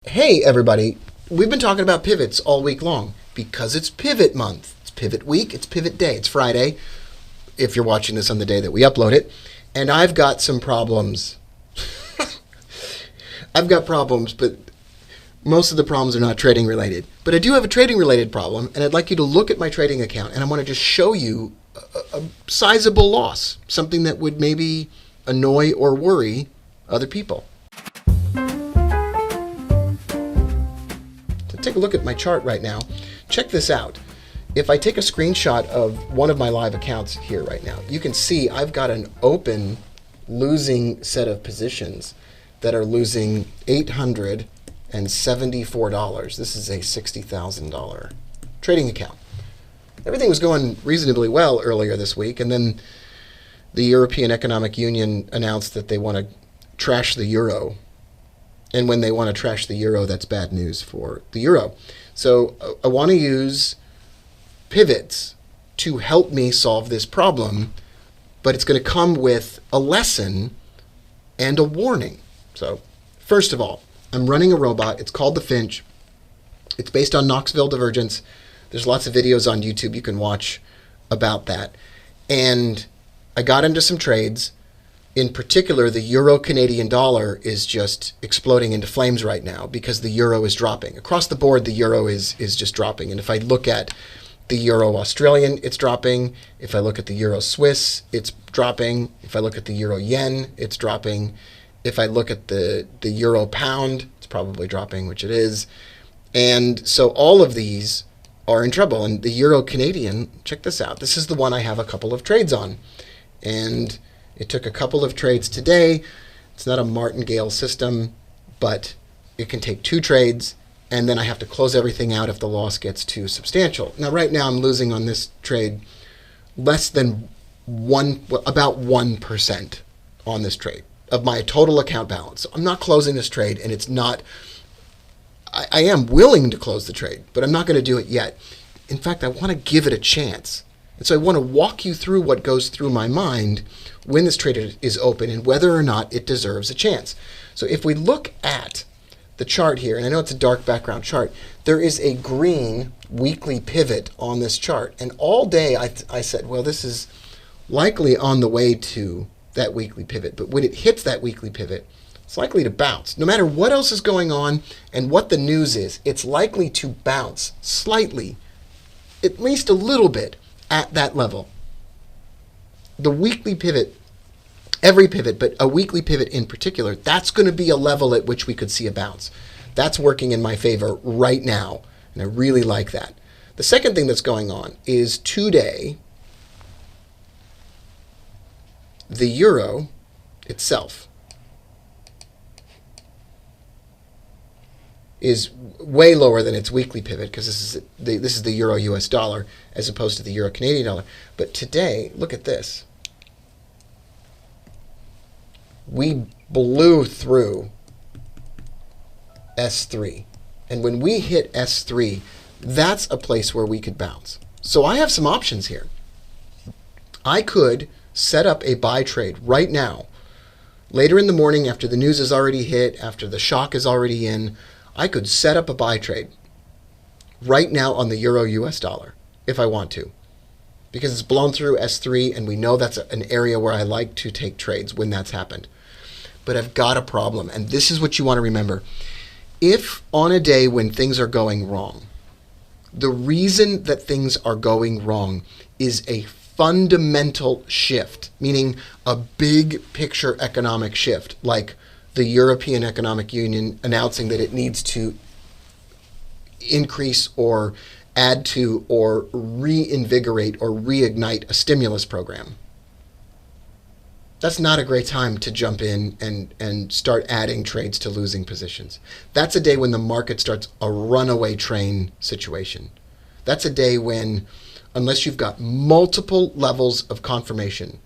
Hey everybody, we've been talking about pivots all week long because it's pivot month. It's pivot week, it's pivot day, it's Friday if you're watching this on the day that we upload it. And I've got some problems. I've got problems, but most of the problems are not trading related. But I do have a trading related problem, and I'd like you to look at my trading account and I want to just show you a sizable loss, something that would maybe annoy or worry other people. Take a look at my chart right now. Check this out. If I take a screenshot of one of my live accounts here right now, you can see I've got an open losing set of positions that are losing $874. This is a $60,000 trading account. Everything was going reasonably well earlier this week, and then the European Economic Union announced that they want to trash the euro. And when they want to trash the euro, that's bad news for the euro. So I want to use pivots to help me solve this problem, but it's going to come with a lesson and a warning. So first of all, I'm running a robot. It's called the Finch. It's based on Knoxville divergence. There's lots of videos on YouTube you can watch about that. And I got into some trades. In particular, the euro-Canadian dollar is just exploding into flames right now because the euro is dropping. Across the board, the euro is just dropping. And if I look at the euro-Australian, it's dropping. If I look at the euro-Swiss, it's dropping. If I look at the euro-yen, it's dropping. If I look at the euro-pound, it's probably dropping, which it is. And so all of these are in trouble. And the euro-Canadian, check this out. This is the one I have a couple of trades on. And it took a couple of trades today. It's not a martingale system, but it can take two trades, and then I have to close everything out if the loss gets too substantial. Now, right now, I'm losing on this trade less than about 1% on this trade of my total account balance. So I'm not closing this trade, and it's not. I am willing to close the trade, but I'm not going to do it yet. In fact, I want to give it a chance. And so I want to walk you through what goes through my mind when this trade is open and whether or not it deserves a chance. So if we look at the chart here, and I know it's a dark background chart, there is a green weekly pivot on this chart. And all day I said, well, this is likely on the way to that weekly pivot. But when it hits that weekly pivot, it's likely to bounce. No matter what else is going on and what the news is, it's likely to bounce slightly, at least a little bit, at that level. The weekly pivot, every pivot, but a weekly pivot in particular, that's going to be a level at which we could see a bounce. That's working in my favor right now, and I really like that. The second thing that's going on is today, the euro itself is way lower than its weekly pivot because this is the euro US dollar as opposed to the euro Canadian dollar. But today, look at this. We blew through S3. And when we hit S3, that's a place where we could bounce. So I have some options here. I could set up a buy trade right now. Later in the morning, after the news is already hit, after the shock is already in, I could set up a buy trade right now on the euro US dollar if I want to, because it's blown through S3 and we know that's an area where I like to take trades when that's happened. But I've got a problem, and this is what you want to remember. If on a day when things are going wrong, the reason that things are going wrong is a fundamental shift, meaning a big picture economic shift, like the European Economic Union announcing that it needs to increase or add to or reinvigorate or reignite a stimulus program. That's not a great time to jump in and start adding trades to losing positions. That's a day when the market starts a runaway train situation. That's a day when, unless you've got multiple levels of confirmation,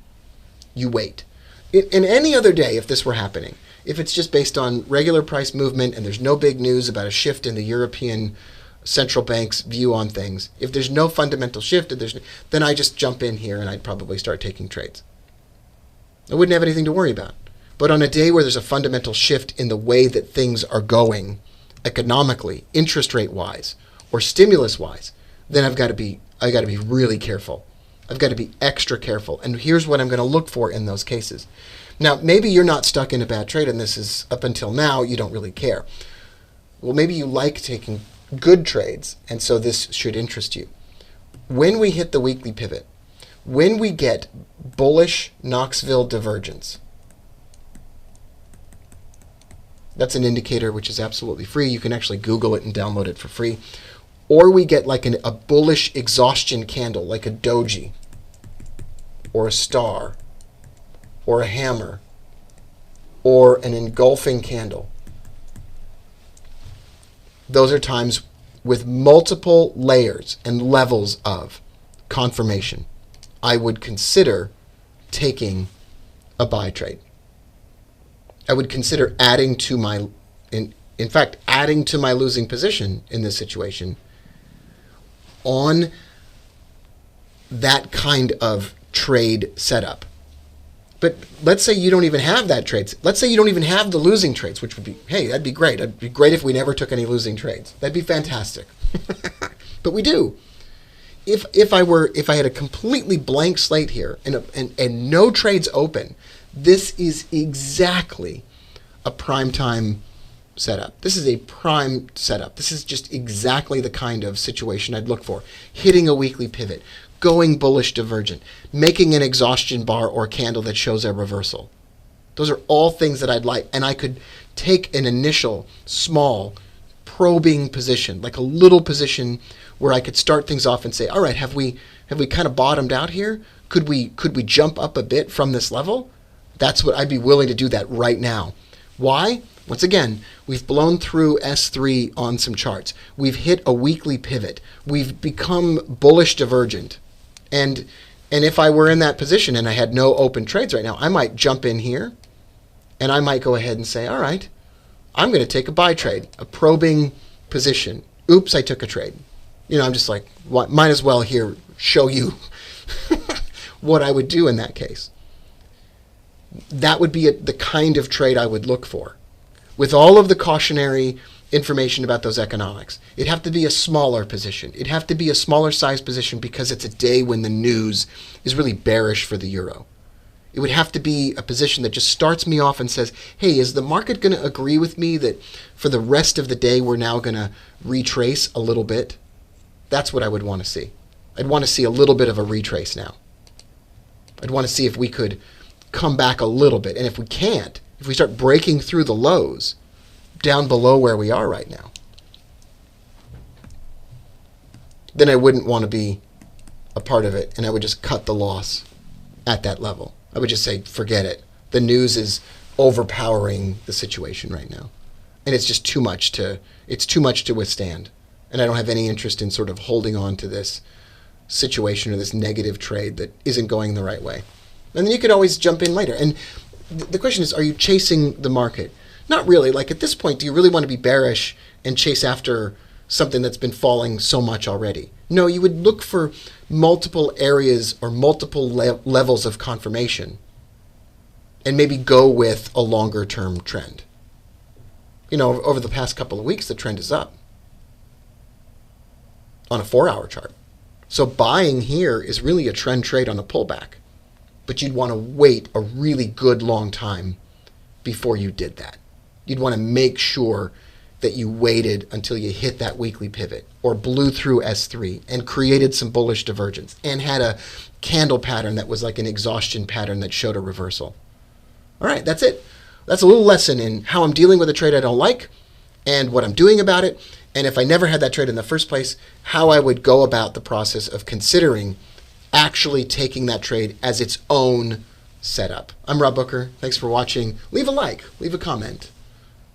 you wait. In any other day, if this were happening, if it's just based on regular price movement and there's no big news about a shift in the European central bank's view on things, if there's no fundamental shift, then I just jump in here and I'd probably start taking trades. I wouldn't have anything to worry about. But on a day where there's a fundamental shift in the way that things are going, economically, interest rate wise, or stimulus wise, then I got to be really careful. I've got to be extra careful. And here's what I'm going to look for in those cases. Now, maybe you're not stuck in a bad trade, and this is up until now, you don't really care. Well, maybe you like taking good trades, and so this should interest you. When we hit the weekly pivot, when we get bullish Knoxville divergence, that's an indicator which is absolutely free. You can actually Google it and download it for free. Or we get like a bullish exhaustion candle, like a doji, or a star, or a hammer, or an engulfing candle. Those are times with multiple layers and levels of confirmation. I would consider taking a buy trade. I would consider adding to my, in fact, adding to my losing position in this situation on that kind of trade setup. But let's say you don't even have that trade. Let's say you don't even have the losing trades, which would be, hey, that'd be great. It'd be great if we never took any losing trades. That'd be fantastic. But we do. If I had a completely blank slate here and no trades open, this is exactly a prime time setup. This is a prime setup. This is just exactly the kind of situation I'd look for. Hitting a weekly pivot, going bullish divergent, making an exhaustion bar or candle that shows a reversal. Those are all things that I'd like. And I could take an initial small probing position, like a little position where I could start things off and say, all right, have we kind of bottomed out here? Could we jump up a bit from this level? That's what I'd be willing to do that right now. Why? Once again, we've blown through S3 on some charts. We've hit a weekly pivot. We've become bullish divergent. And if I were in that position and I had no open trades right now, I might jump in here and I might go ahead and say, all right, I'm going to take a buy trade, a probing position. Oops, I took a trade. I'm just like, might as well here show you what I would do in that case. That would be the kind of trade I would look for. With all of the cautionary information about those economics, it'd have to be a smaller position. It'd have to be a smaller size position because it's a day when the news is really bearish for the euro. It would have to be a position that just starts me off and says, hey, is the market going to agree with me that for the rest of the day we're now going to retrace a little bit? That's what I would want to see. I'd want to see a little bit of a retrace now. I'd want to see if we could come back a little bit. And if we can't, if we start breaking through the lows down below where we are right now, then I wouldn't want to be a part of it, and I would just cut the loss at that level. I would just say, forget it. The news is overpowering the situation right now. And it's just too much to withstand. And I don't have any interest in sort of holding on to this situation or this negative trade that isn't going the right way. And then you could always jump in later. And the question is, are you chasing the market? Not really. Like at this point, do you really want to be bearish and chase after something that's been falling so much already? No, you would look for multiple areas or multiple levels of confirmation and maybe go with a longer term trend. Over the past couple of weeks, the trend is up on a 4-hour chart. So buying here is really a trend trade on a pullback. But you'd want to wait a really good long time before you did that. You'd want to make sure that you waited until you hit that weekly pivot or blew through S3 and created some bullish divergence and had a candle pattern that was like an exhaustion pattern that showed a reversal. All right, that's it. That's a little lesson in how I'm dealing with a trade I don't like and what I'm doing about it. And if I never had that trade in the first place, how I would go about the process of considering actually taking that trade as its own setup. I'm Rob Booker. Thanks for watching. Leave a like, leave a comment.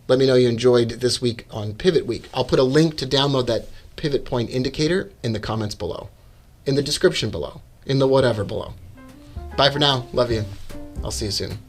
Let me know you enjoyed this week on Pivot Week. I'll put a link to download that pivot point indicator in the comments below, in the description below, in the whatever below. Bye for now. Love you. I'll see you soon.